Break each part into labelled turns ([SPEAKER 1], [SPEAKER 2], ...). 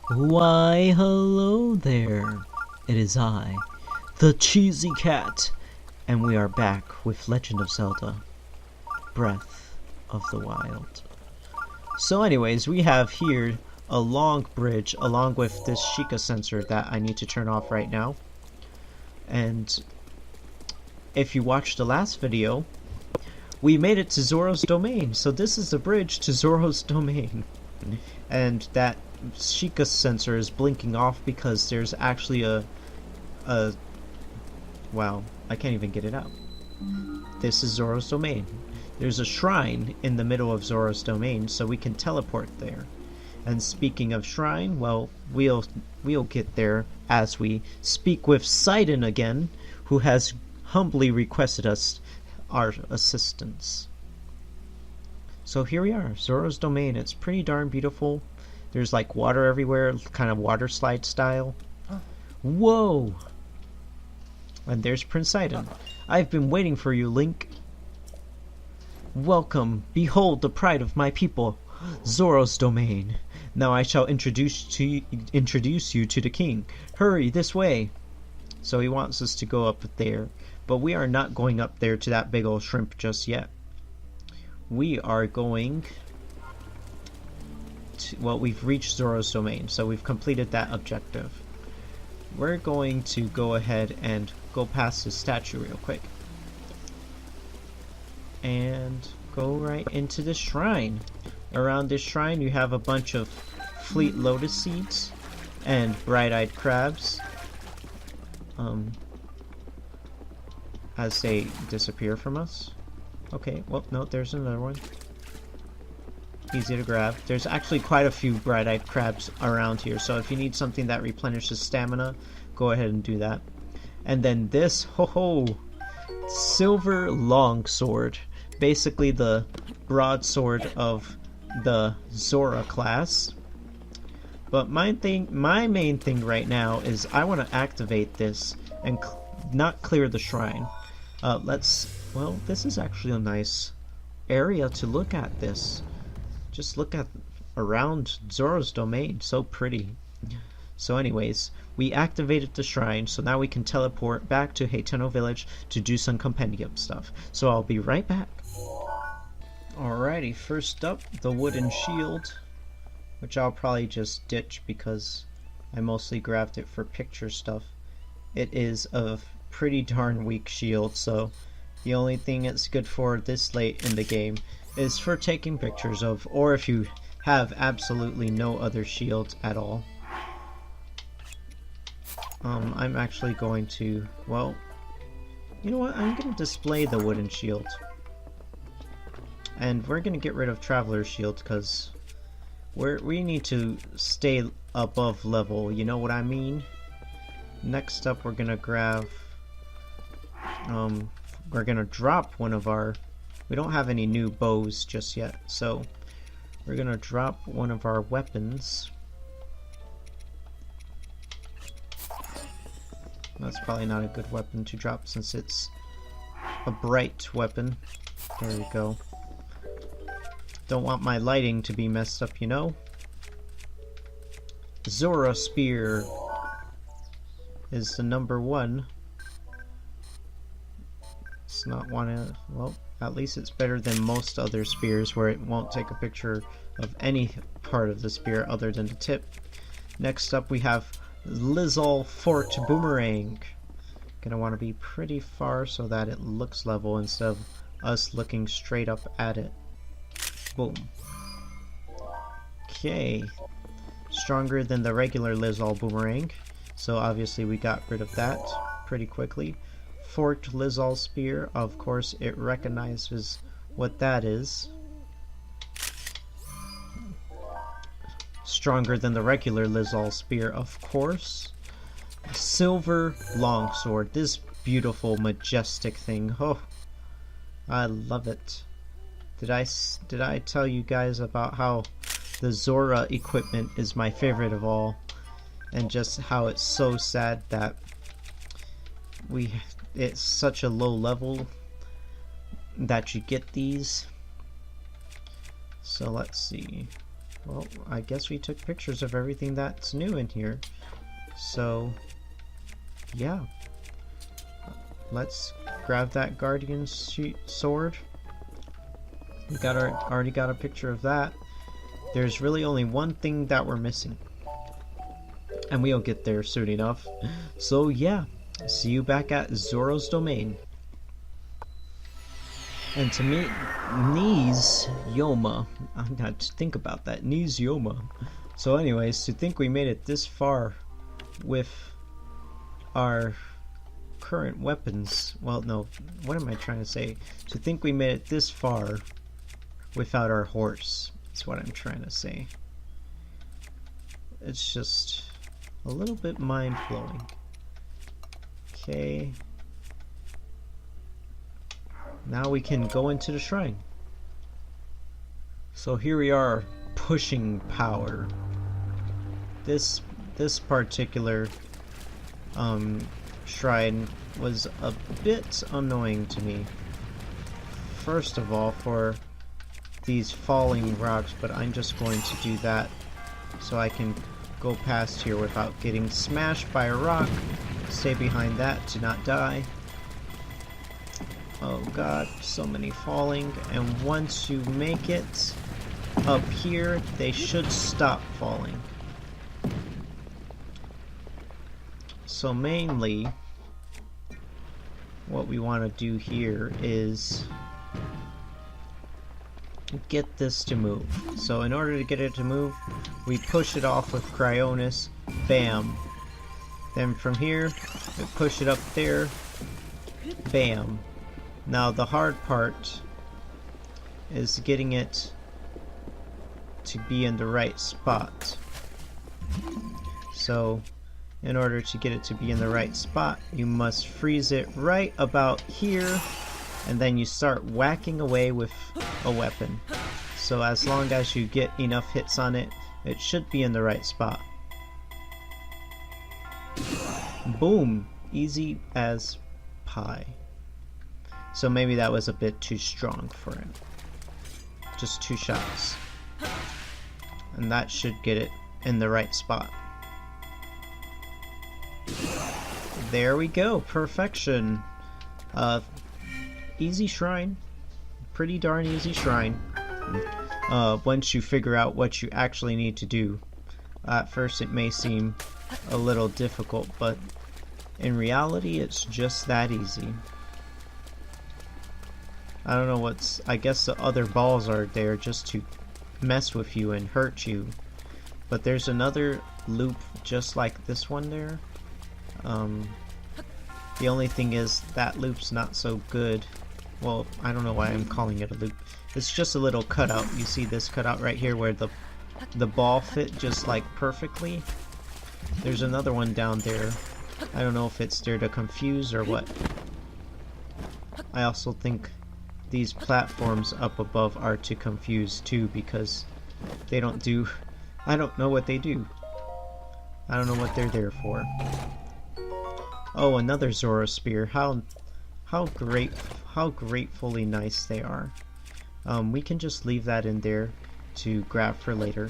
[SPEAKER 1] Why, hello there. It is I, the Cheesy Cat, and we are back with Legend of Zelda: Breath of the Wild. So anyways, we have here a long bridge along with this Sheikah sensor that I need to turn off right now. And if you watched the last video, we made it to Zora's domain. So this is the bridge to Zora's domain. And that Sheikah sensor is blinking off because there's actually a wow, I can't even get it out. This is Zora's domain. There's a shrine in the middle of Zora's domain, so we can teleport there. And speaking of shrine, well, we'll get there as we speak with Sidon again, who has humbly requested us our assistance. So here we are, Zora's domain. It's pretty darn beautiful. There's like water everywhere, kind of water slide style. Whoa! And there's Prince Sidon. I've been waiting for you, Link. Welcome, behold the pride of my people, Zora's domain. Now I shall introduce you to the king. Hurry, this way. So he wants us to go up there, but we are not going up there to that big old shrimp just yet. We are going to, well, we've reached Zora's domain, so we've completed that objective. We're going to go ahead and go past this statue real quick. And go right into the shrine. Around this shrine you have a bunch of fleet lotus seeds and bright-eyed crabs. As they disappear from us. Okay, well, no, there's another one. Easy to grab. There's actually quite a few bright-eyed crabs around here, so if you need something that replenishes stamina, go ahead and do that. And then this, silver longsword. Basically the broadsword of the Zora class. But my main thing right now is I want to activate this and not clear the shrine. Well, this is actually a nice area to look at this. Just look at around Zora's domain, so pretty. So anyways, we activated the shrine, so now we can teleport back to Hateno Village to do some compendium stuff. So I'll be right back. Alrighty, first up, the wooden shield, which I'll probably just ditch because I mostly grabbed it for picture stuff. It is a pretty darn weak shield, so the only thing it's good for this late in the game is for taking pictures of, or if you have absolutely no other shields at all. I'm actually going to, well, you know what, I'm going to display the wooden shield. And we're going to get rid of Traveler's Shield because we need to stay above level, you know what I mean? Next up we're going to grab, we're going to drop one of our, we don't have any new bows just yet, so we're going to drop one of our weapons. That's probably not a good weapon to drop since it's a bright weapon. There we go. Don't want my lighting to be messed up, you know? Zora Spear is the number one. It's not one of, well, at least it's better than most other spears where it won't take a picture of any part of the spear other than the tip. Next up we have Lizal Fort Boomerang. Gonna want to be pretty far so that it looks level instead of us looking straight up at it. Boom. Okay. Stronger than the regular Lizal Boomerang, so obviously we got rid of that pretty quickly. Fort Lizal Spear, of course it recognizes what that is. Stronger than the regular Lizal Spear, of course. Silver Longsword, this beautiful, majestic thing. Oh, I love it. Did I tell you guys about how the Zora equipment is my favorite of all, and just how it's so sad that it's such a low level that you get these. So let's see. Well, I guess we took pictures of everything that's new in here. So, yeah. Let's grab that guardian sword. We already got a picture of that. There's really only one thing that we're missing. And we'll get there soon enough. So yeah, see you back at Zora's Domain. And to meet Knees Yoma, I'm not to think about that, Knees Yoma. So anyways, to think we made it this far with our current weapons, well no, what am I trying to say? To think we made it this far without our horse, is what I'm trying to say. It's just a little bit mind-blowing. Okay. Now we can go into the shrine. So here we are, pushing power. This particular shrine was a bit annoying to me. First of all, for these falling rocks, but I'm just going to do that so I can go past here without getting smashed by a rock. Stay behind that to not die. Oh god, so many falling, and once you make it up here, they should stop falling. So mainly, what we want to do here is get this to move. So in order to get it to move, we push it off with Cryonis, bam. Then from here, we push it up there, bam. Now the hard part is getting it to be in the right spot. So in order to get it to be in the right spot, you must freeze it right about here, and then you start whacking away with a weapon. So as long as you get enough hits on it, it should be in the right spot. Boom! Easy as pie. So maybe that was a bit too strong for him. Just 2 shots. And that should get it in the right spot. There we go, perfection. Easy shrine. Pretty darn easy shrine. Once you figure out what you actually need to do. At first it may seem a little difficult, but in reality it's just that easy. I don't know I guess the other balls are there just to mess with you and hurt you. But there's another loop just like this one there. The only thing is that loop's not so good. Well, I don't know why I'm calling it a loop. It's just a little cutout. You see this cutout right here where the ball fit just like perfectly? There's another one down there. I don't know if it's there to confuse or what. I also think these platforms up above are to confuse too, because they don't do... I don't know what they do. I don't know what they're there for. Oh, another Zora spear. How gratefully nice they are. We can just leave that in there to grab for later.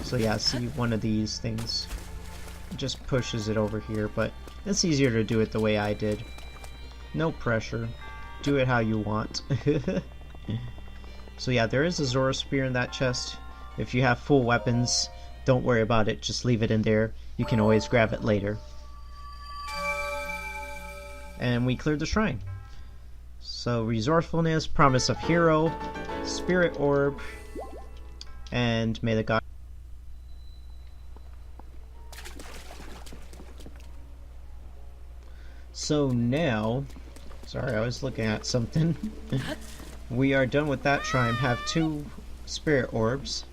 [SPEAKER 1] So yeah, see, one of these things just pushes it over here, but it's easier to do it the way I did. No pressure. Do it how you want. So yeah, there is a Zora spear in that chest. If you have full weapons, don't worry about it. Just leave it in there. You can always grab it later. And we cleared the shrine. So resourcefulness, promise of hero, spirit orb, and may the god. So now, sorry, I was looking at something. We are done with that shrine. Have 2 spirit orbs,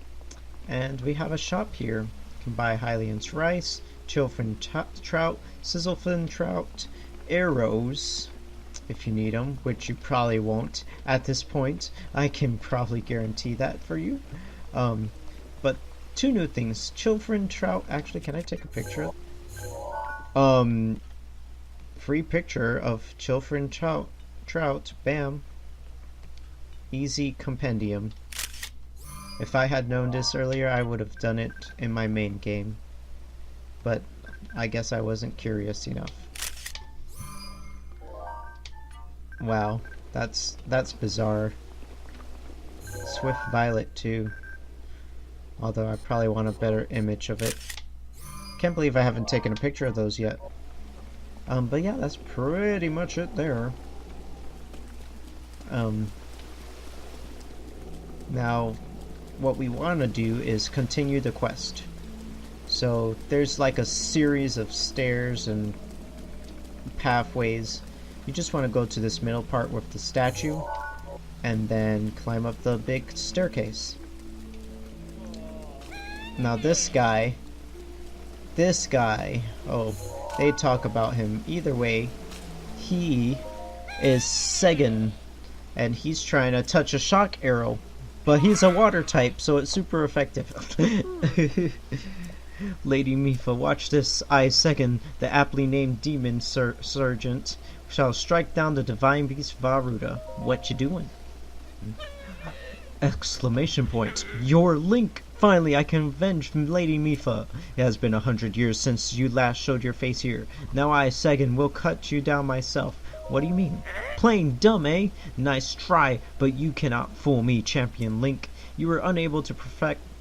[SPEAKER 1] and we have a shop here. You can buy Hylian's rice, chillfin trout, sizzlefin trout, arrows, if you need them, which you probably won't at this point. I can probably guarantee that for you. But 2 new things. Chillfin trout. Actually, can I take a picture? Free picture of chillfin trout. Bam. Easy compendium. If I had known this earlier, I would have done it in my main game. But I guess I wasn't curious enough. Wow, that's bizarre. Swift Violet too. Although I probably want a better image of it. Can't believe I haven't taken a picture of those yet. But yeah, that's pretty much it there. Now, what we want to do is continue the quest. So there's like a series of stairs and pathways. You just want to go to this middle part with the statue and then climb up the big staircase. Now this guy, oh, they talk about him. Either way, he is Segan, and he's trying to touch a shock arrow, but he's a water type, so it's super effective. Lady Mipha, watch this. I, Segan, the aptly named demon sergeant, shall strike down the divine beast Varuta. What you doing? Exclamation point. Your link! Finally, I can avenge Lady Mipha. It has been 100 years since you last showed your face here. Now I, Segan, will cut you down myself. What do you mean? Playing dumb, eh? Nice try, but you cannot fool me, Champion Link. You were unable to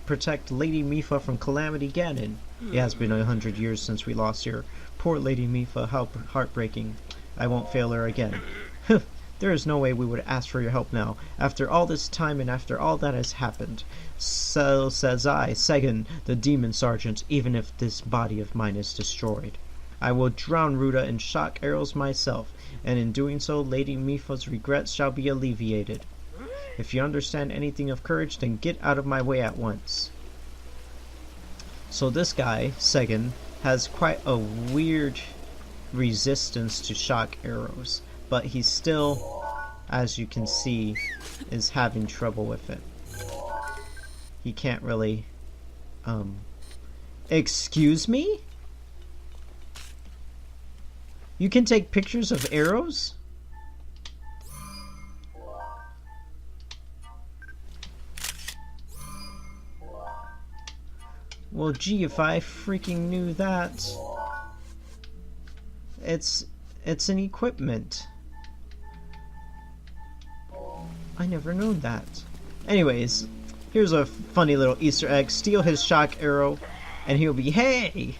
[SPEAKER 1] protect Lady Mipha from Calamity Ganon. It has been 100 years since we lost her. Poor Lady Mipha, how heartbreaking. I won't fail her again. There is no way we would ask for your help now, after all this time and after all that has happened. So says I, Segan, the demon sergeant, even if this body of mine is destroyed. I will drown Ruta in shock arrows myself, and in doing so, Lady Mipha's regrets shall be alleviated. If you understand anything of courage, then get out of my way at once. So this guy, Segan, has quite a weird resistance to shock arrows, but he still, as you can see, is having trouble with it. He can't really, excuse me? You can take pictures of arrows? Well, gee, if I freaking knew that. It's an equipment. I never known that. Anyways, here's a funny little Easter egg. Steal his shock arrow, and he'll be, hey!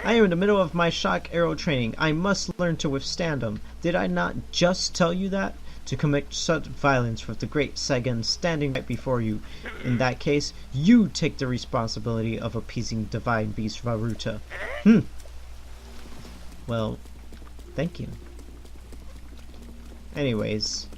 [SPEAKER 1] I am in the middle of my shock arrow training. I must learn to withstand them. Did I not just tell you that? To commit such violence with the great Segan standing right before you. In that case, you take the responsibility of appeasing divine beast Varuta. Well, thank you. Anyways,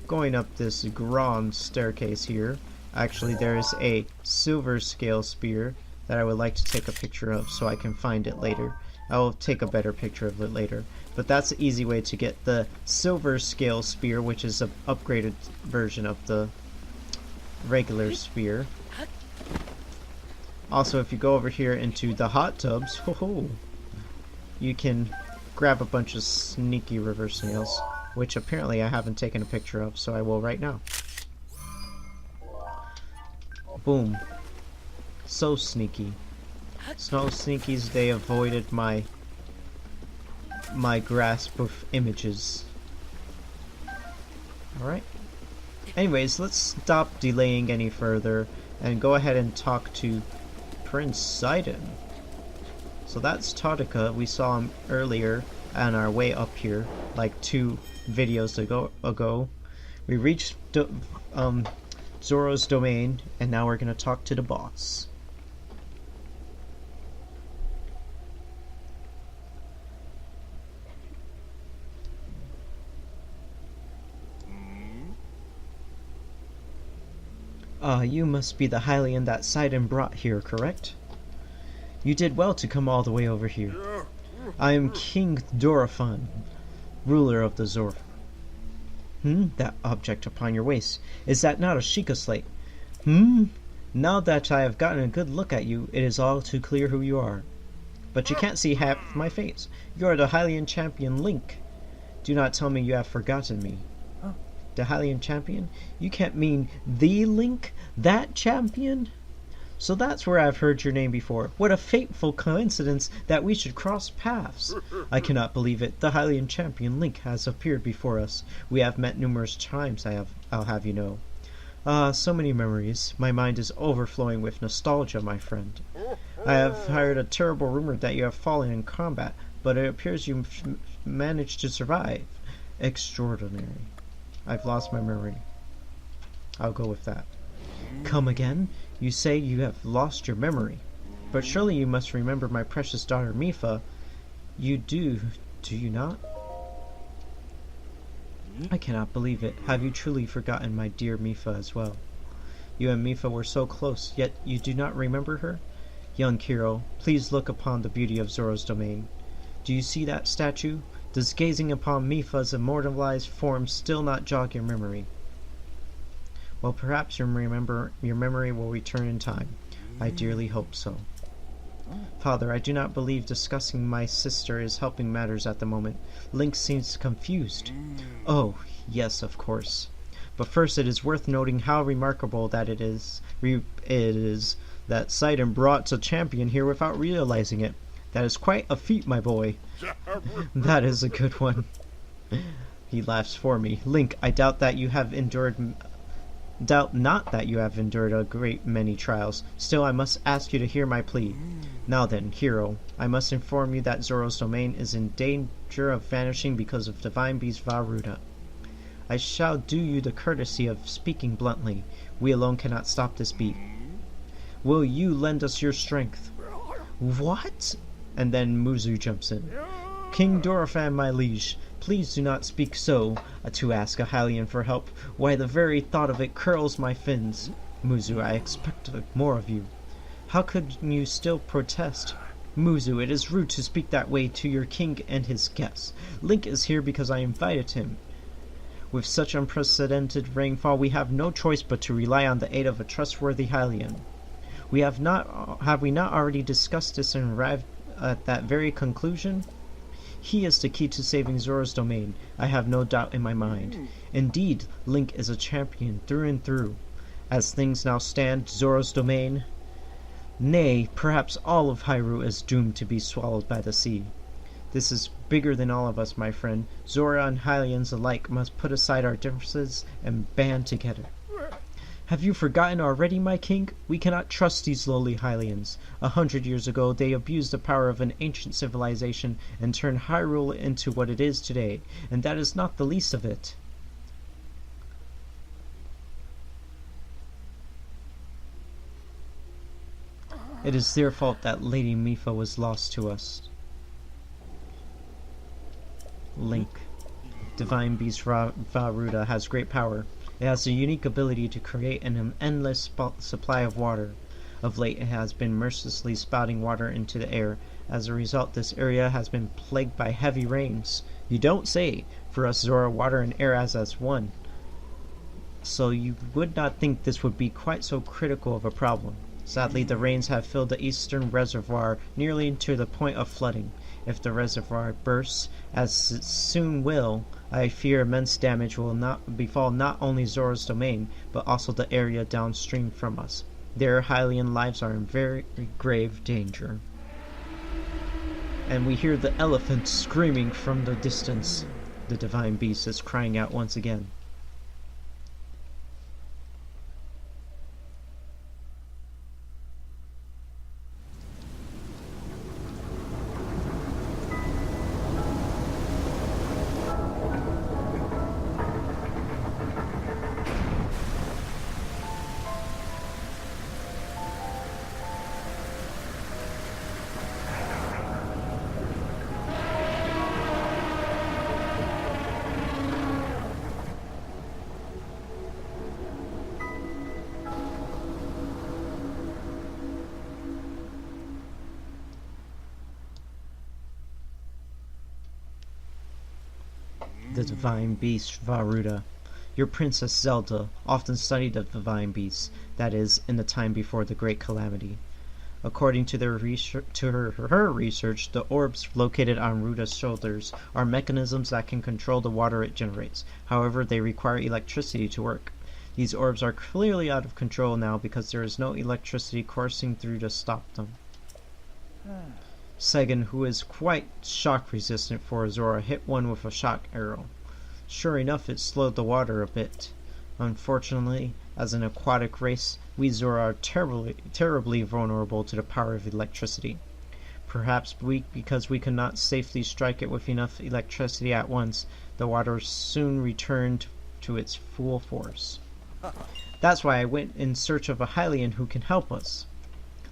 [SPEAKER 1] going up this grand staircase here, actually there is a silver scale spear that I would like to take a picture of so I can find it later. I'll take a better picture of it later. But that's an easy way to get the silver scale spear, which is an upgraded version of the regular spear. Also, if you go over here into the hot tubs, you can grab a bunch of sneaky river snails, which apparently I haven't taken a picture of, so I will right now. Boom. So sneaky. So sneakies, they avoided my grasp of images. Alright. Anyways, let's stop delaying any further and go ahead and talk to Prince Sidon. So that's Todika. We saw him earlier on our way up here, like 2 videos ago. We reached Zora's domain, and now we're gonna talk to the boss. You must be the Hylian that Sidon brought here, correct? You did well to come all the way over here. I am King Doraphan, ruler of the Zora. That object upon your waist, is that not a Sheikah slate? Now that I have gotten a good look at you, it is all too clear who you are. But you can't see half my face. You are the Hylian champion Link. Do not tell me you have forgotten me. the Hylian champion? You can't mean the Link? That champion? So that's where I've heard your name before. What a fateful coincidence that we should cross paths. I cannot believe it. The Hylian champion Link has appeared before us. We have met numerous times, I'll have you know. Ah, so many memories. My mind is overflowing with nostalgia, my friend. I have heard a terrible rumor that you have fallen in combat, but it appears you managed to survive. Extraordinary. I've lost my memory. I'll go with that. Come again? You say you have lost your memory. But surely you must remember my precious daughter Mifa. You do you not? I cannot believe it. Have you truly forgotten my dear Mifa as well? You and Mifa were so close, yet you do not remember her? Young hero, please look upon the beauty of Zora's domain. Do you see that statue? Does gazing upon Mifa's immortalized form still not jog your memory? Well, perhaps your memory will return in time. I dearly hope so. Father, I do not believe discussing my sister is helping matters at the moment. Link seems confused. Oh, yes, of course. But first it is worth noting how remarkable that it is that Sidon brought a champion here without realizing it. That is quite a feat, my boy. That is a good one. He laughs for me. Link, I doubt not that you have endured a great many trials. Still, I must ask you to hear my plea. Now then, hero, I must inform you that Zora's domain is in danger of vanishing because of Divine Beast Varuda. I shall do you the courtesy of speaking bluntly. We alone cannot stop this beat. Will you lend us your strength? What? And then Muzu jumps in. King Dorephan, my liege, please do not speak so. To ask a Hylian for help, why the very thought of it curls my fins. Muzu, I expect more of you. How could you still protest? Muzu, it is rude to speak that way to your king and his guests. Link is here because I invited him. With such unprecedented rainfall, we have no choice but to rely on the aid of a trustworthy Hylian. Have we not already discussed this and arrived at that very conclusion? He is the key to saving Zora's domain. I have no doubt in my mind. Indeed, Link is a champion through and through. As things now stand, Zora's domain, nay, perhaps all of Hyrule is doomed to be swallowed by the sea. This is bigger than all of us, my friend. Zora and Hylians alike must put aside our differences and band together. Have you forgotten already, my king? We cannot trust these lowly Hylians. 100 years ago, they abused the power of an ancient civilization and turned Hyrule into what it is today, and that is not the least of it. It is their fault that Lady Mifa was lost to us. Link. Divine Beast Varuda has great power. It has the unique ability to create an endless supply of water. Of late, it has been mercilessly spouting water into the air. As a result, this area has been plagued by heavy rains. You don't say! For us, Zora, water and air as one. So you would not think this would be quite so critical of a problem. Sadly, the rains have filled the eastern reservoir nearly to the point of flooding. If the reservoir bursts, as it soon will, I fear immense damage will befall not only Zora's domain, but also the area downstream from us. Their Hylian lives are in very grave danger. And we hear the elephant screaming from the distance. The divine beast is crying out once again. The divine beast Varuda. Your princess Zelda often studied the divine beasts, that is, in the time before the great calamity. According to her research, the orbs located on Ruda's shoulders are mechanisms that can control the water it generates. However, they require electricity to work. These orbs are clearly out of control now because there is no electricity coursing through to stop them. Sagan, who is quite shock resistant for Zora, hit one with a shock arrow. Sure enough, it slowed the water a bit. Unfortunately, as an aquatic race, we Zora are terribly vulnerable to the power of electricity. Perhaps because we could not safely strike it with enough electricity at once, the water soon returned to its full force. That's why I went in search of a Hylian who can help us.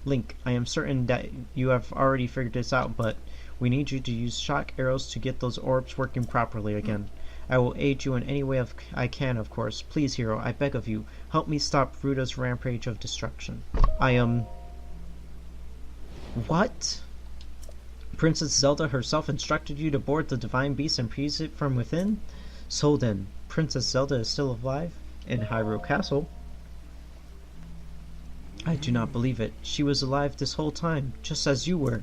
[SPEAKER 1] Link, I am certain that you have already figured this out, but we need you to use shock arrows to get those orbs working properly again. I will aid you in any way I can, of course. Please, hero, I beg of you, help me stop Ruda's rampage of destruction. What? Princess Zelda herself instructed you to board the divine beast and freeze it from within? So then, Princess Zelda is still alive? In Hyrule Castle? I do not believe it. She was alive this whole time, just as you were.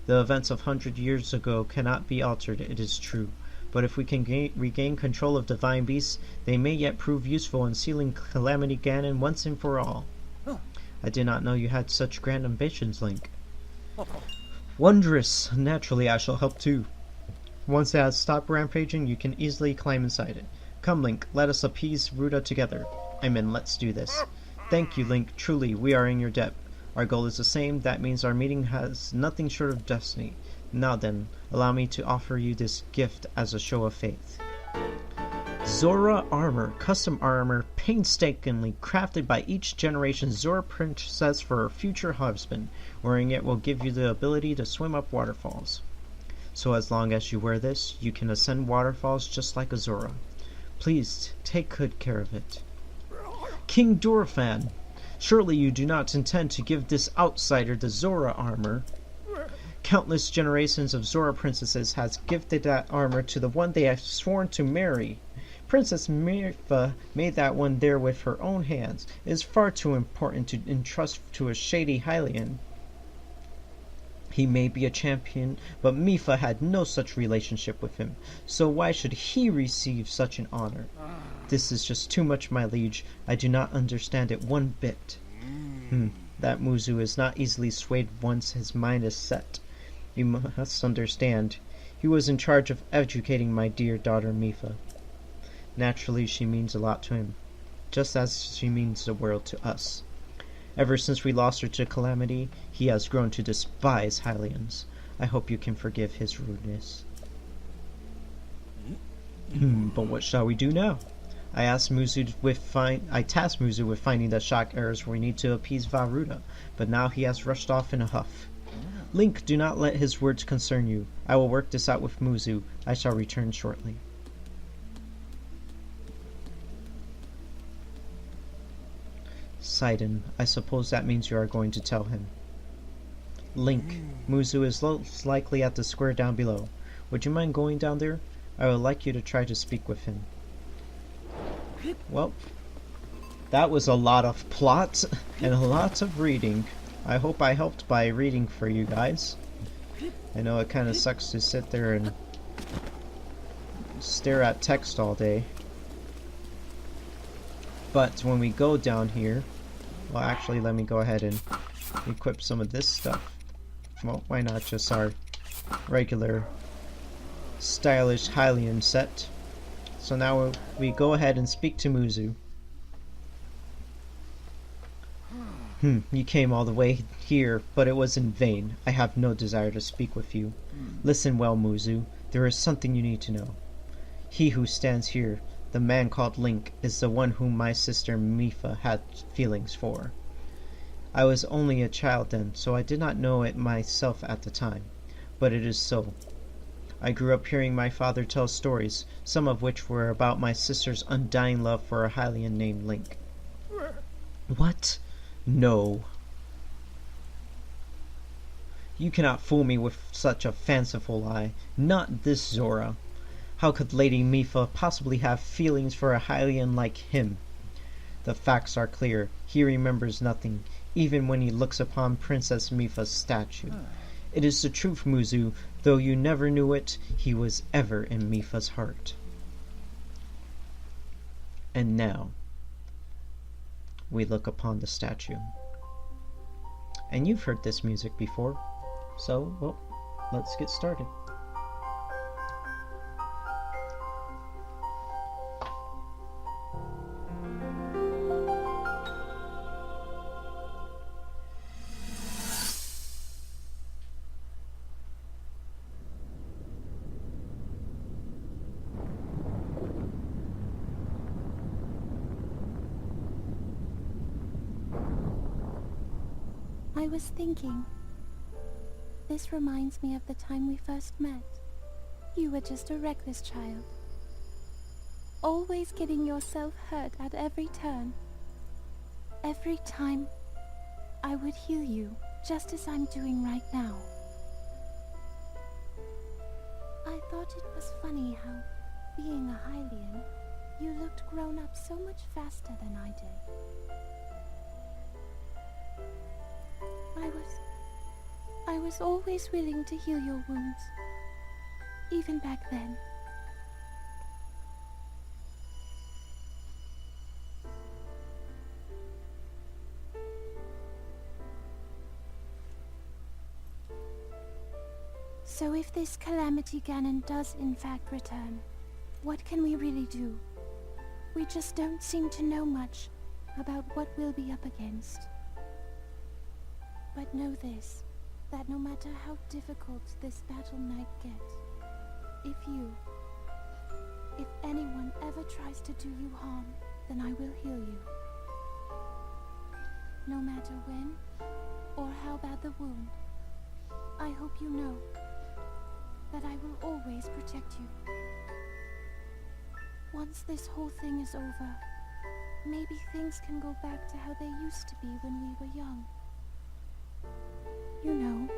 [SPEAKER 1] The events of 100 years ago cannot be altered, it is true. But if we can regain control of divine beasts, they may yet prove useful in sealing Calamity Ganon once and for all. I did not know you had such grand ambitions, Link. Wondrous! Naturally, I shall help too. Once it has stopped rampaging, you can easily climb inside it. Come, Link, let us appease Ruda together. Let's do this. Thank you, Link. Truly, we are in your debt. Our goal is the same. That means our meeting has nothing short of destiny. Now then, allow me to offer you this gift as a show of faith. Zora armor, custom armor painstakingly crafted by each generation Zora princess for her future husband. Wearing it will give you the ability to swim up waterfalls. So as long as you wear this, you can ascend waterfalls just like a Zora. Please, take good care of it. King Dorephan, surely you do not intend to give this outsider the Zora armor? Countless generations of Zora princesses has gifted that armor to the one they have sworn to marry. Princess Mipha made that one there with her own hands. It is far too important to entrust to a shady Hylian. He may be a champion, but Mipha had no such relationship with him, so why should he receive such an honor? This is just too much, my liege. I do not understand it one bit. That Muzu is not easily swayed once his mind is set. You must understand, he was in charge of educating my dear daughter Mipha. Naturally, she means a lot to him, just as she means the world to us. Ever since we lost her to Calamity, he has grown to despise Hylians. I hope you can forgive his rudeness. But what shall we do now? I tasked Muzu with finding the shock arrows we need to appease Vah Ruda, but now he has rushed off in a huff. Link, do not let his words concern you. I will work this out with Muzu. I shall return shortly. Sidon, I suppose that means you are going to tell him. Link, Muzu is most likely at the square down below. Would you mind going down there? I would like you to try to speak with him. Well, that was a lot of plot and a lot of reading. I hope I helped by reading for you guys. I know it kind of sucks to sit there and stare at text all day. But when we go down here, well, actually, let me go ahead and equip some of this stuff. Well, why not just our regular stylish Hylian set? So now we go ahead and speak to Muzu. You came all the way here, but it was in vain. I have no desire to speak with you. Listen well, Muzu. There is something you need to know. He who stands here, the man called Link, is the one whom my sister Mipha had feelings for. I was only a child then, so I did not know it myself at the time. But it is so. I grew up hearing my father tell stories, some of which were about my sister's undying love for a Hylian named Link. What? No. You cannot fool me with such a fanciful lie. Not this Zora. How could Lady Mipha possibly have feelings for a Hylian like him? The facts are clear. He remembers nothing. even when he looks upon Princess Mifa's statue. It is the truth, Muzu, though you never knew it, he was ever in Mifa's heart. And now, we look upon the statue. And you've heard this music before, so, well, let's get started.
[SPEAKER 2] I was thinking, this reminds me of the time we first met. You were just a reckless child, always getting yourself hurt at every turn. Every time, I would heal you, just as I'm doing right now. I thought it was funny how, being a Hylian, you looked grown up so much faster than I did. I was always willing to heal your wounds, even back then. So if this Calamity Ganon does in fact return, what can we really do? We just don't seem to know much about what we'll be up against. But know this, that no matter how difficult this battle might get, if anyone ever tries to do you harm, then I will heal you. No matter when or how bad the wound, I hope you know that I will always protect you. Once this whole thing is over, maybe things can go back to how they used to be when we were young. You know,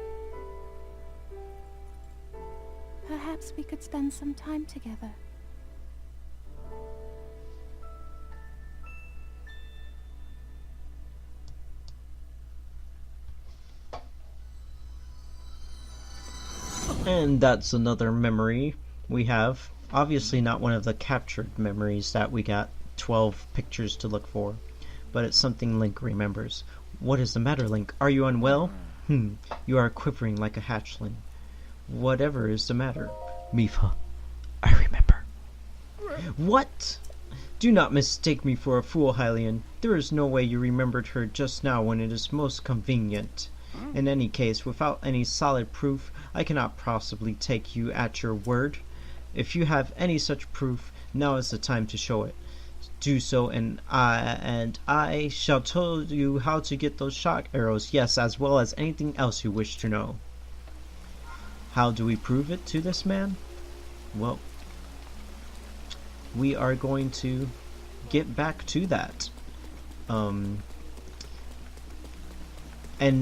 [SPEAKER 2] perhaps we could spend some time together.
[SPEAKER 1] And that's another memory we have. Obviously not one of the captured memories that we got 12 pictures to look for, but it's something Link remembers. What is the matter, Link? Are you unwell? You are quivering like a hatchling. Whatever is the matter? Mifa, I remember. What? Do not mistake me for a fool, Hylian. There is no way you remembered her just now when it is most convenient. In any case, without any solid proof, I cannot possibly take you at your word. If you have any such proof, now is the time to show it. Do so, and I shall tell you how to get those shock arrows, yes, as well as anything else you wish to know. How do we prove it to this man? Well, we are going to get back to that. And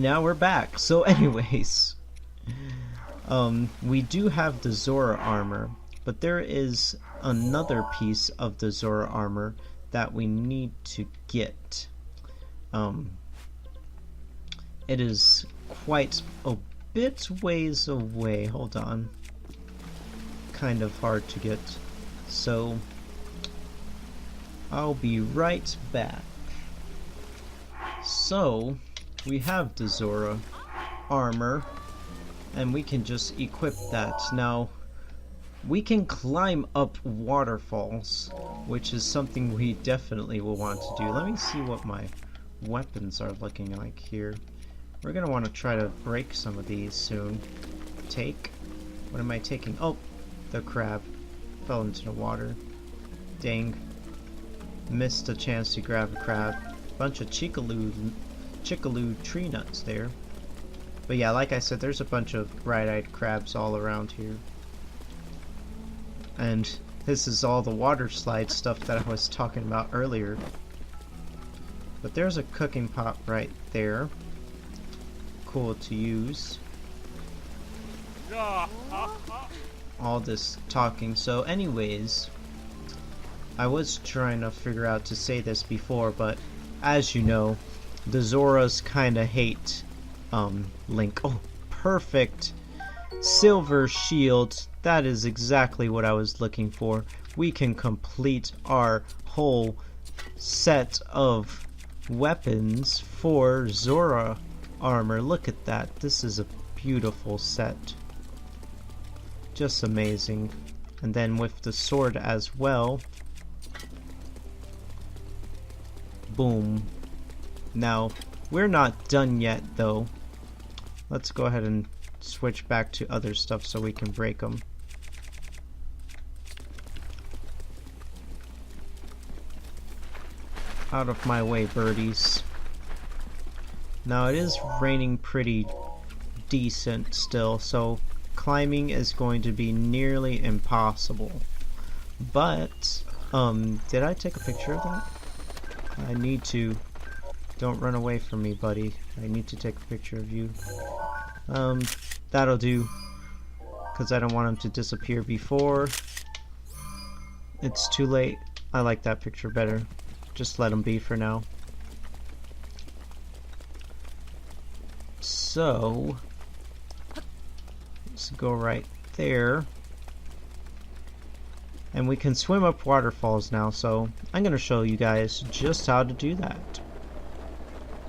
[SPEAKER 1] now we're back. So anyways, we do have the Zora armor, but there is another piece of the Zora armor that we need to get. It is quite a bit ways away. Hold on. Kind of hard to get. So I'll be right back. So we have the Zora armor, and we can just equip that. Now, we can climb up waterfalls, which is something we definitely will want to do. Let me see what my weapons are looking like here. We're going to want to try to break some of these soon. Take. What am I taking? Oh, the crab. Fell into the water. Dang. Missed a chance to grab a crab. Bunch of chickaloo tree nuts there. But yeah, like I said, there's a bunch of bright-eyed crabs all around here. And this is all the water slide stuff that I was talking about earlier. But there's a cooking pot right there. Cool to use. All this talking. So anyways, I was trying to figure out to say this before, but as you know, The Zoras kinda hate Link. Oh, perfect! Silver shield. That is exactly what I was looking for. We can complete our whole set of weapons for Zora armor. Look at that. This is a beautiful set. Just amazing. And then with the sword as well. Boom. Now, we're not done yet though. Let's go ahead and switch back to other stuff so we can break them. Out of my way, birdies. Now it is raining pretty decent still, so climbing is going to be nearly impossible. But, did I take a picture of that? I need to. Don't run away from me, buddy. I need to take a picture of you. That'll do. Because I don't want him to disappear before it's too late. I like that picture better. Just let him be for now. So, let's go right there. And we can swim up waterfalls now, so I'm going to show you guys just how to do that.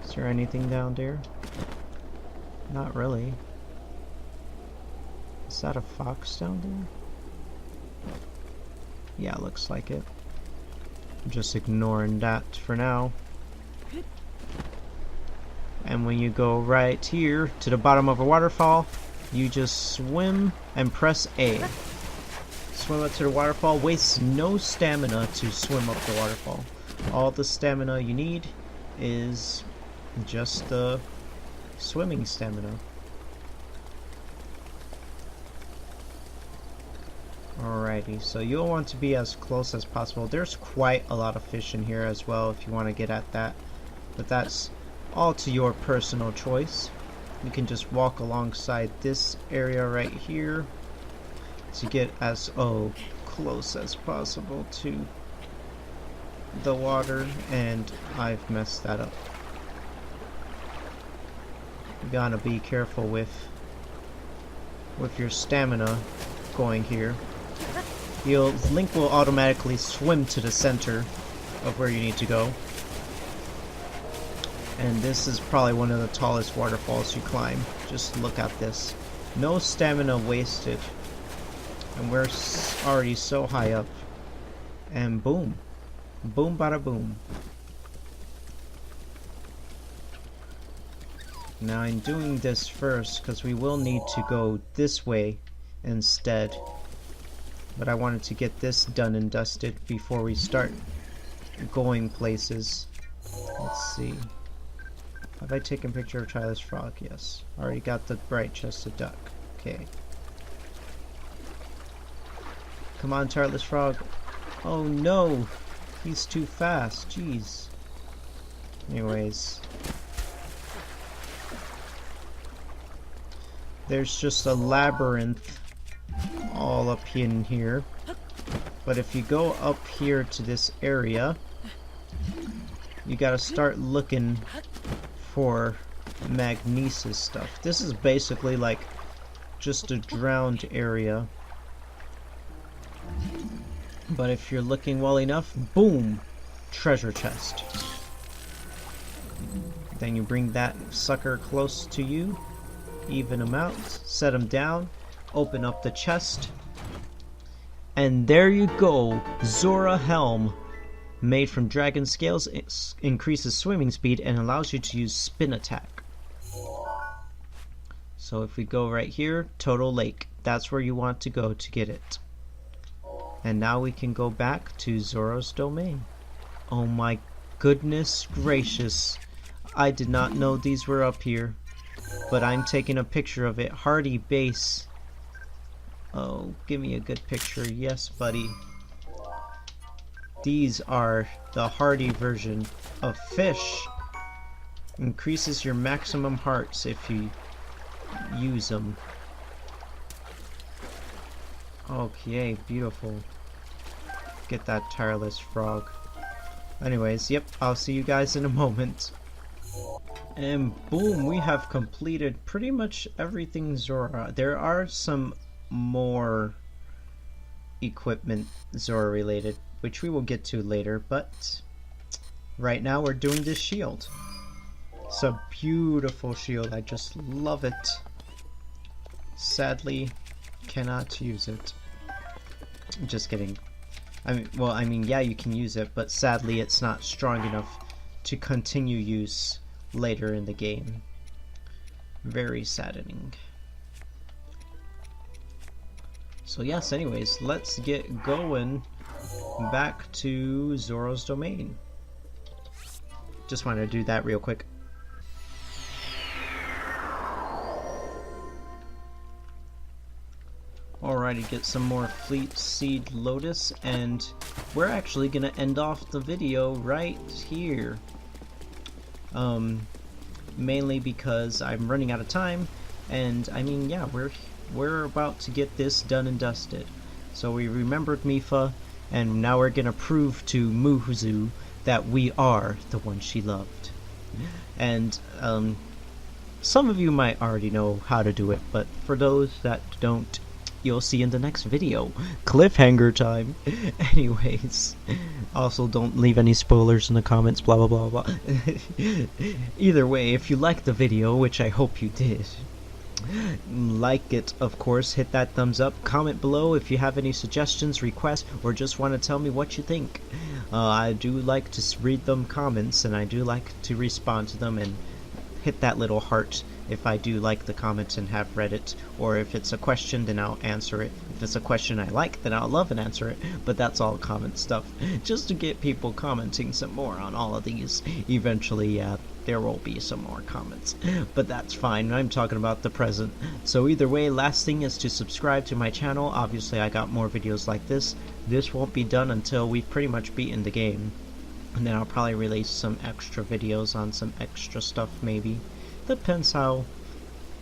[SPEAKER 1] Is there anything down there? Not really. Is that a fox down there? Yeah, looks like it. I'm just ignoring that for now. And when you go right here to the bottom of a waterfall, you just swim and press A. Swim up to the waterfall. Waste no stamina to swim up the waterfall. All the stamina you need is just the swimming stamina. Alrighty, so you'll want to be as close as possible. There's quite a lot of fish in here as well if you want to get at that. But that's all to your personal choice. You can just walk alongside this area right here to get as close as possible to the water, and I've messed that up. You gotta be careful with your stamina going here. Link will automatically swim to the center of where you need to go. And this is probably one of the tallest waterfalls you climb. Just look at this. No stamina wasted. And we're already so high up. And boom. Boom bada boom. Now I'm doing this first because we will need to go this way instead. But I wanted to get this done and dusted before we start going places. Let's see. Have I taken a picture of Childish Frog? Yes. Already got the bright chested duck. Okay. Come on, Childish Frog. Oh no! He's too fast. Jeez. Anyways. There's just a labyrinth all up in here. But if you go up here to this area, you gotta start looking for magnesis stuff. This is basically like just a drowned area. But if you're looking well enough, boom! Treasure chest. Then you bring that sucker close to you, even them out, set them down, open up the chest, and there you go! Zora Helm, made from dragon scales, increases swimming speed and allows you to use spin attack. So if we go right here, Total Lake, that's where you want to go to get it. And now we can go back to Zora's domain. Oh my goodness gracious. I did not know these were up here. But I'm taking a picture of it. Hardy base. Oh, give me a good picture. Yes, buddy. These are the hardy version of fish. Increases your maximum hearts if you use them. Okay, beautiful. Get that tireless frog. Anyways, yep, I'll see you guys in a moment. And boom, we have completed pretty much everything Zora. There are some more equipment Zora related, which we will get to later, but right now we're doing this shield. It's a beautiful shield, I just love it. Sadly, cannot use it. Just kidding. I mean, yeah, you can use it, but sadly it's not strong enough to continue use later in the game. Very saddening. So yes, anyways, let's get going back to Zora's domain. Just wanted to do that real quick. Alrighty, get some more Fleet Seed Lotus, and we're actually gonna end off the video right here. Mainly because I'm running out of time, and I mean, yeah, we're about to get this done and dusted. So we remembered Mifa, and now we're gonna prove to Muzu that we are the one she loved. And some of you might already know how to do it, but for those that don't, you'll see in the next video. Cliffhanger time. Anyways, also don't leave any spoilers in the comments, blah blah blah blah. Either way, if you liked the video, which I hope you did, like it, of course, hit that thumbs up, comment below if you have any suggestions, requests, or just want to tell me what you think. I do like to read them comments, and I do like to respond to them, and hit that little heart if I do like the comments and have read it, or if it's a question, then I'll answer it. If it's a question I like, then I'll love and answer it, but that's all comment stuff, just to get people commenting some more on all of these. Eventually, there will be some more comments, but that's fine, I'm talking about the present. So either way, last thing is to subscribe to my channel. Obviously, I got more videos like this. This won't be done until we've pretty much beaten the game, and then I'll probably release some extra videos on some extra stuff, maybe. Depends how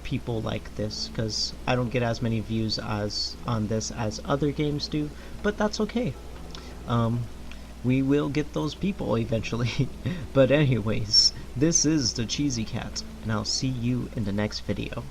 [SPEAKER 1] people like this, because I don't get as many views as on this as other games do, but that's okay. We will get those people eventually. But anyways, this is the Cheesy Cat, and I'll see you in the next video.